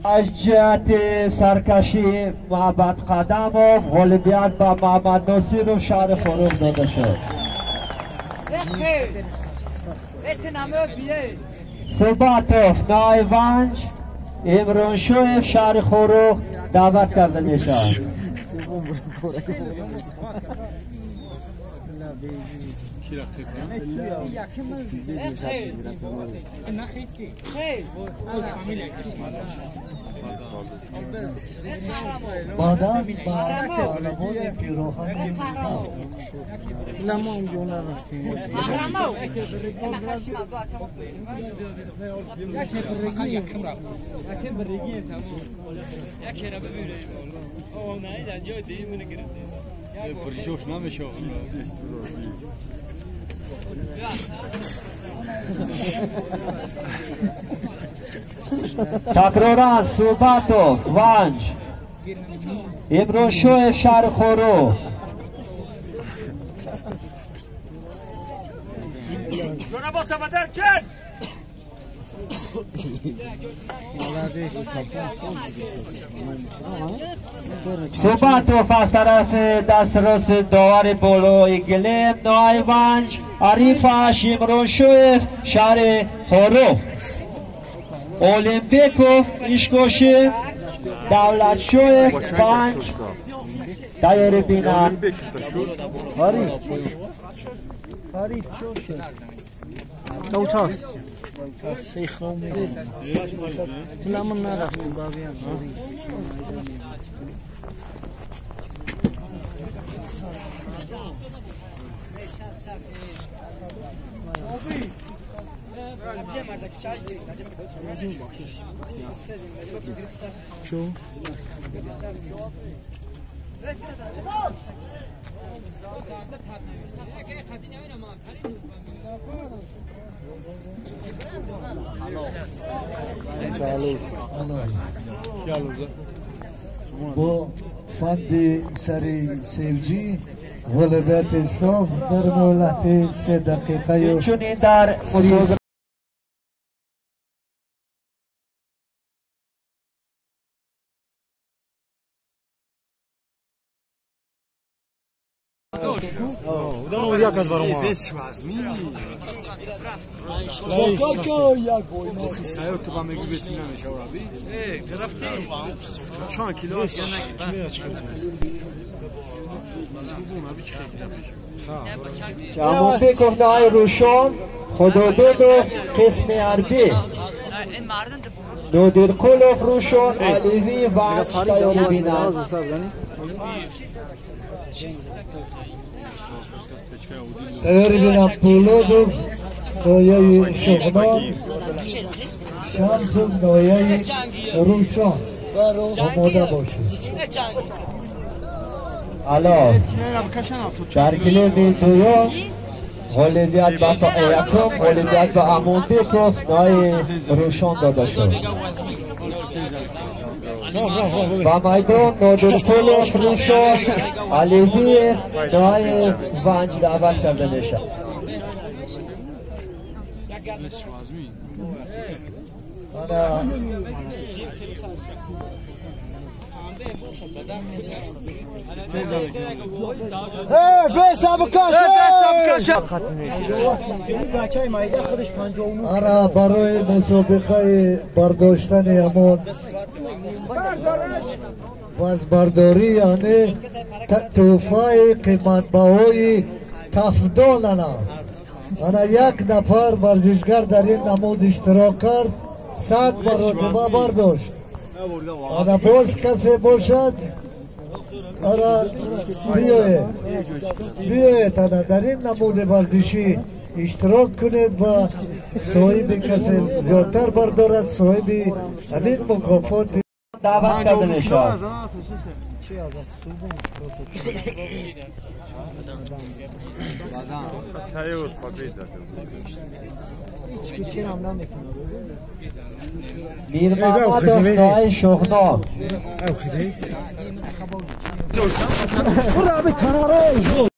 از جهت سرکشی محمد قدمov غالبیت با محمد ناصر شهر خروغ داده شد. صباتوف نایوانج امرانشویف شهر خروغ دعوت کرده می شود. بعداً با پیروخان لمان جون رفتیم تکرارا صوباتوف وانج امرانشویف شهر خروغ صوباتوف از طرف دست راست داور پولوی گلم نایوانج عریفش امرانشویف شهر خروغ اولیمپیکوف ایشکوشی دولتشویف پنج تیاری بینن فرید چوشه دوتاست سیخو میدید لمن نرفتیم بابیان شو با فند سری سیوجی غلبت صاف در مهلت 3 دقیقه چون این در مسابقه Jak az barom. Sayo to ba megivesi nameshaurabi. Grafti. Çan kilo جاموفیکوف نای روشون خدودود قسم عربی نودرکولوف روشون علیوی و تیاری بینن تیاری بینن پولودوف نایه شغنان شمسون نایه روشون آماده باشید حالا در گلوی دویان غالبیت با یکم غالبیت با امونبیکوف نای روشان داده شد و میدان نادرکولوف روشان علیوی نای ونج دعوت کرده میشه آره برای مسابقه برداشتن امون وزبرداری یعنی توفای قیمت بهای تفضال انا یک نفر ورزشگر در این نمود اشتراک کرد 100 مرتبه برداشت انا باز کسی باشد آره بیایید در این نمود ورزشی اشتراک کنید و صاحب کسی زیادتر بردارد صاحب همین مکافات دعوت کرده میشود میر محمد افتای شغنا برو ابي ترى